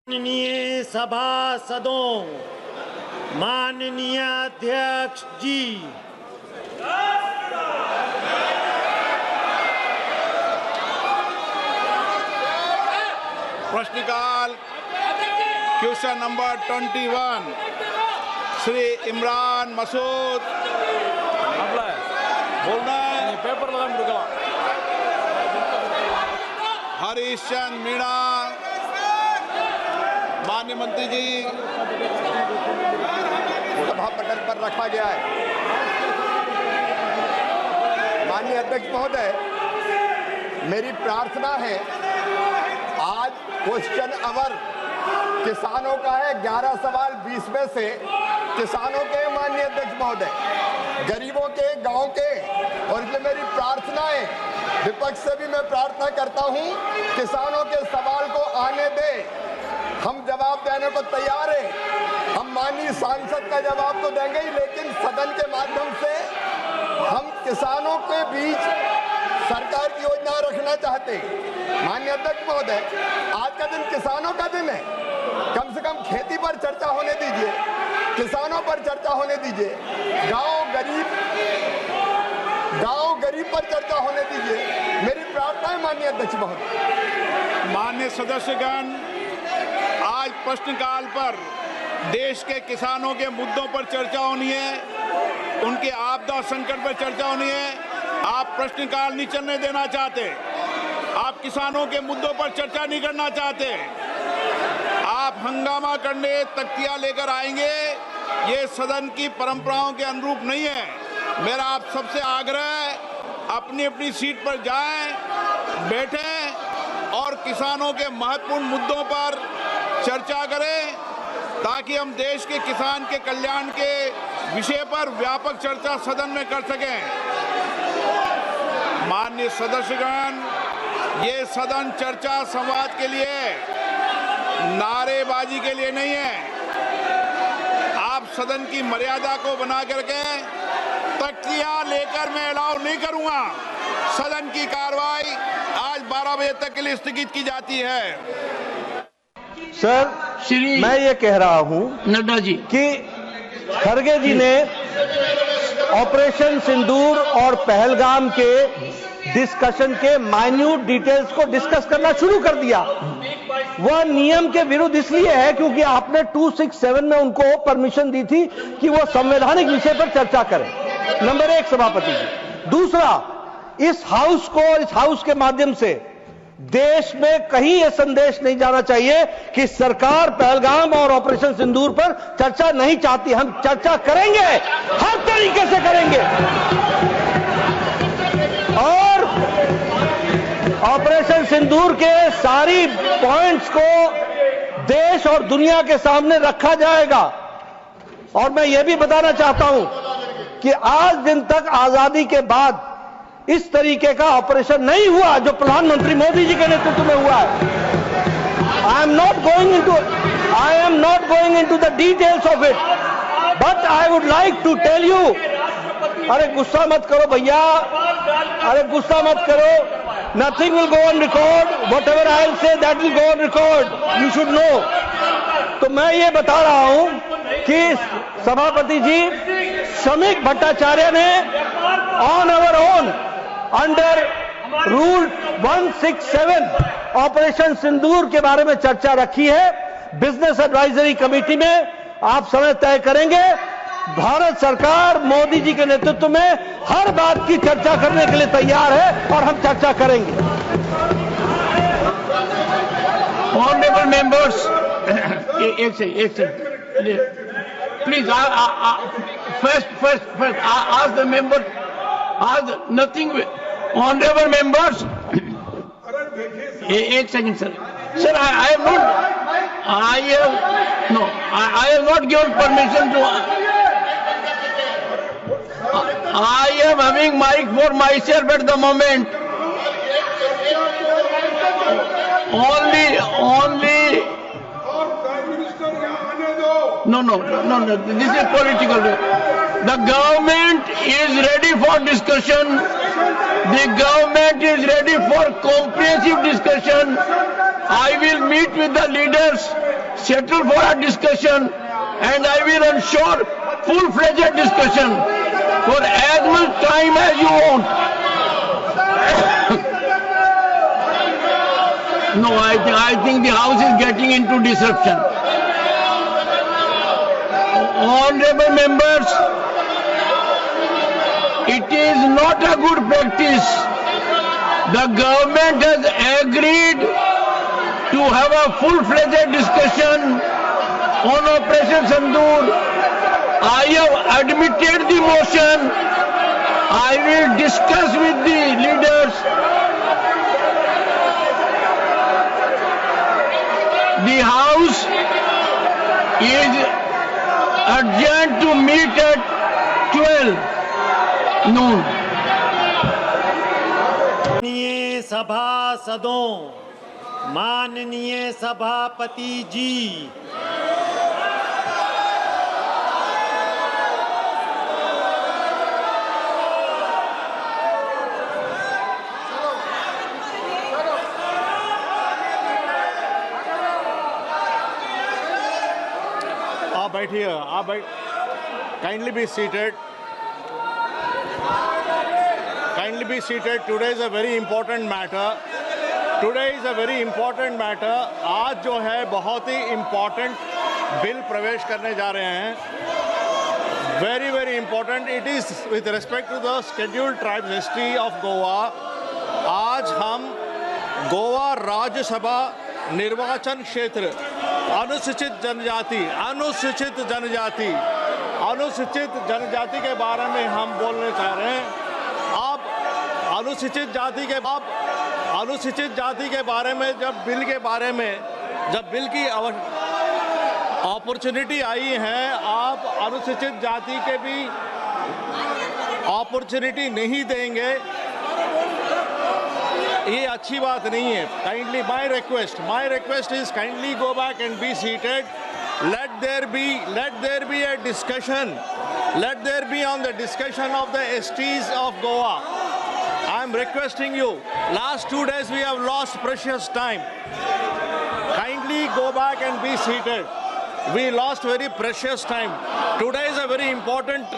माननीय सभासदों, माननीय अध्यक्ष जी, प्रश्नकाल क्वेश्चन नंबर 21 श्री इमरान मसूद बोलना है पेपर हरीश चंद मीणा माननीय मंत्री जी सभा पटल पर रखा गया है। माननीय अध्यक्ष महोदय, मेरी प्रार्थना है, आज क्वेश्चन आवर किसानों का है। 11 सवाल 20 में से किसानों के। माननीय अध्यक्ष महोदय, गरीबों के, गांव के, और इसलिए मेरी प्रार्थना है, विपक्ष से भी मैं प्रार्थना करता हूं, किसानों के सवाल को आने दे। हम जवाब देने को तैयार हैं। हम माननीय सांसद का जवाब तो देंगे ही, लेकिन सदन के माध्यम से हम किसानों के बीच सरकार की योजना रखना चाहते हैं। माननीय अध्यक्ष महोदय, आज का दिन किसानों का दिन है। कम से कम खेती पर चर्चा होने दीजिए, किसानों पर चर्चा होने दीजिए, गांव गरीब पर चर्चा होने दीजिए। मेरी प्रार्थना है माननीय अध्यक्ष महोदय। माननीय सदस्यगण, आज प्रश्नकाल पर देश के किसानों के मुद्दों पर चर्चा होनी है, उनके आपदा संकट पर चर्चा होनी है। आप प्रश्नकाल नहीं चलने देना चाहते, आप किसानों के मुद्दों पर चर्चा नहीं करना चाहते, आप हंगामा करने तख्तियां लेकर आएंगे। ये सदन की परंपराओं के अनुरूप नहीं है। मेरा आप सबसे आग्रह है, अपनी अपनी सीट पर जाएं, बैठें और किसानों के महत्वपूर्ण मुद्दों पर चर्चा करें, ताकि हम देश के किसान के कल्याण के विषय पर व्यापक चर्चा सदन में कर सकें। माननीय सदस्यगण, ये सदन चर्चा संवाद के लिए, नारेबाजी के लिए नहीं है। आप सदन की मर्यादा को बना करके तख्तियां लेकर मैं अलाउ नहीं करूंगा। सदन की कार्रवाई आज 12 बजे तक के लिए स्थगित की जाती है। सर, मैं ये कह रहा हूं नड्डा जी कि खड़गे जी ने ऑपरेशन सिंदूर और पहलगाम के डिस्कशन के माइन्यूट डिटेल्स को डिस्कस करना शुरू कर दिया। वह नियम के विरुद्ध इसलिए है क्योंकि आपने 267 में उनको परमिशन दी थी कि वो संवैधानिक विषय पर चर्चा करें। नंबर 1 सभापति जी। दूसरा, इस हाउस को और इस हाउस के माध्यम से देश में कहीं यह संदेश नहीं जाना चाहिए कि सरकार पहलगाम और ऑपरेशन सिंदूर पर चर्चा नहीं चाहती। हम चर्चा करेंगे, हर तरीके से करेंगे, और ऑपरेशन सिंदूर के सारी पॉइंट्स को देश और दुनिया के सामने रखा जाएगा। और मैं यह भी बताना चाहता हूं कि आज दिन तक आजादी के बाद इस तरीके का ऑपरेशन नहीं हुआ जो प्रधानमंत्री मोदी जी के नेतृत्व में हुआ है। I am not going into the details of it, but I would like to tell you, अरे गुस्सा मत करो भैया, अरे गुस्सा मत करो। Nothing will go on record. Whatever I will say, that will go on record. You should know. तो मैं ये बता रहा हूं कि सभापति जी, श्रमिक भट्टाचार्य ने on our own under rule 167 operation Sindoor के बारे में चर्चा रखी है। बिजनेस एडवाइजरी कमेटी में आप समय तय करेंगे। भारत सरकार मोदी जी के नेतृत्व में हर बात की चर्चा करने के लिए तैयार है और हम चर्चा करेंगे। ऑनरेबल मेंबर्स, एक second please, first ask the member, ask nothing. Honorable members, एक second sir, I have not given permission to. I am having mic for myself at the moment. Only. No. This is political. The government is ready for discussion. The government is ready for comprehensive discussion. I will meet with the leaders, settle for a discussion, and I will ensure full-fledged discussion for as much time as you want. No, I think the House is getting into disruption. Honorable members, it is not a good practice. The government has agreed to have a full-fledged discussion on Operation Sindoor. I have admitted the motion. I will discuss with the leaders. The House is adjourned to meet at 12 noon. माननीय सभासदों, माननीय सभापति जी, आप बैठिए, आप बैठ, kindly be seated, kindly be seated. Today is a very important matter. Today is a very important matter. आज जो है बहुत ही इंपॉर्टेंट बिल प्रवेश करने जा रहे हैं. Very very important. It is with respect to the scheduled tribes history of Goa. आज हम गोवा राज्यसभा निर्वाचन क्षेत्र अनुसूचित जनजाति के बारे में हम बोलने चाह रहे हैं. आप अनुसूचित जाति के बारे में जब बिल की अपॉर्चुनिटी आई है, आप अनुसूचित जाति के भी अपॉर्चुनिटी नहीं देंगे, ये अच्छी बात नहीं है. Kindly my request is kindly go back and be seated. Let there be a discussion. Let there be on the discussion of the STs of Goa. I am requesting you. Last 2 days we have lost precious time. Kindly go back and be seated. We lost very precious time. Today is a very important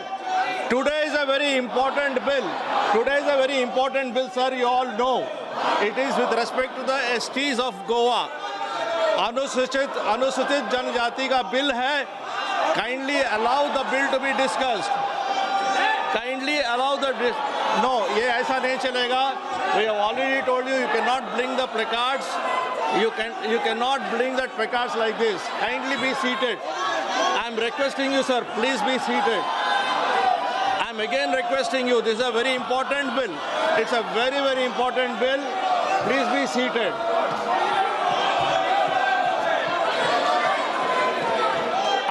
bill, sir. You all know. It is with respect to the STs of Goa. अनुसूचित जनजाति का bill है. Kindly allow the bill to be discussed. Kindly allow the no, ये ऐसा नहीं चलेगा. We have already told you can not bring the placards. You cannot bring that placards like this. Kindly be seated. I am requesting you, sir. Please be seated. I am again requesting you. This is a very important bill. It's a very very important bill. Please be seated.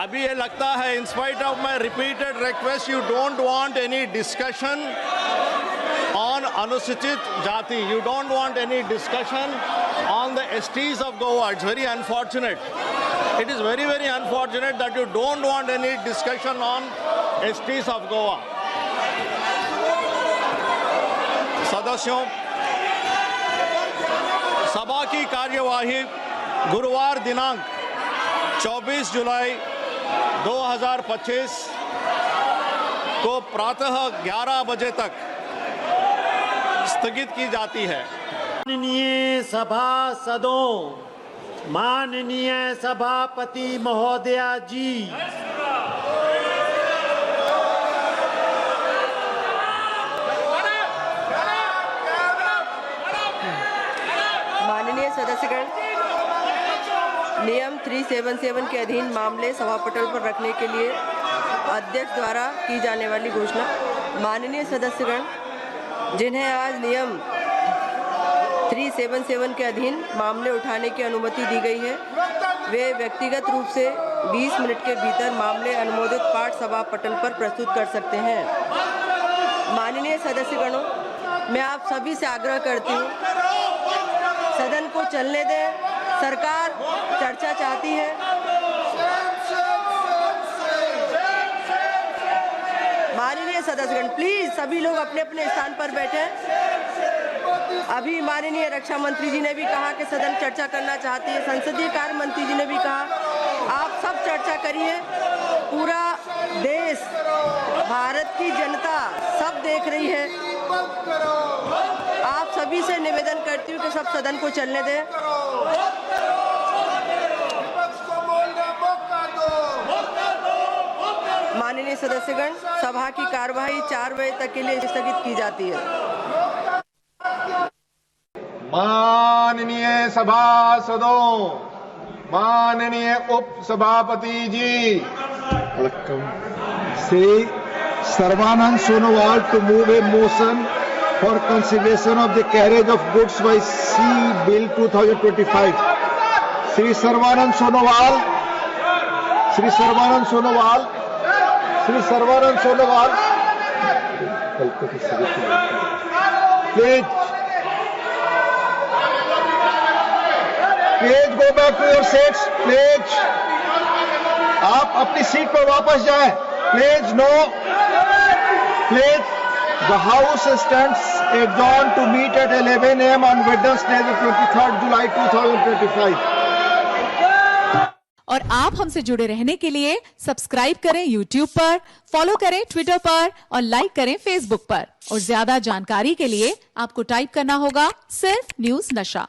अभी ये लगता है, in spite of my repeated request, you don't want any discussion on Anusuchit Jati. You don't want any discussion on the STs of Goa. It's very unfortunate. It is very, very unfortunate that you don't want any discussion on STs of Goa. सदस्यों, सभा की कार्यवाही गुरुवार दिनांक 24 जुलाई 2025 को प्रातः 11 बजे तक स्थगित की जाती है. माननीय सभासदों, माननीय सभापति महोदया जी, माननीय सदस्यगण, नियम 377 के अधीन मामले सभापटल पर रखने के लिए अध्यक्ष द्वारा की जाने वाली घोषणा. माननीय सदस्यगण, जिन्हें आज नियम 377 के अधीन मामले उठाने की अनुमति दी गई है, वे व्यक्तिगत रूप से 20 मिनट के भीतर मामले अनुमोदित पाठ सभापटल पर प्रस्तुत कर सकते हैं. माननीय सदस्यगणों, मैं आप सभी से आग्रह करती हूँ, सदन को चलने दें. सरकार चर्चा चाहती है. माननीय सदस्यगण, प्लीज सभी लोग अपने अपने स्थान पर बैठें. अभी माननीय रक्षा मंत्री जी ने भी कहा कि सदन चर्चा करना चाहती है। संसदीय कार्य मंत्री जी ने भी कहा आप सब चर्चा करिए। पूरा देश, भारत की जनता सब देख रही है। आप सभी से निवेदन करती हूँ कि सब सदन को चलने दें। माननीय सदस्यगण, सभा की कार्यवाही 4 बजे तक के लिए स्थगित की जाती है। माननीय सभासदों, माननीय उप सभापति जी, Sri Sarvanand Sonowal to move a motion for consideration of the carriage of goods by sea bill 2025. Sri Sarvanand Sonowal, Sri Sarvanand Sonowal, Sri Sarvanand Sonowal. Please go back to your seats. Please. आप अपनी seat पर वापस जाएं. Please, no. Please, the House stands adjourned to meet at 11 a.m. on Wednesday, the 23rd July 2025. और आप हमसे जुड़े रहने के लिए सब्सक्राइब करें YouTube पर, फॉलो करें Twitter पर और लाइक करें Facebook पर। और ज्यादा जानकारी के लिए आपको टाइप करना होगा सिर्फ न्यूज़ नशा।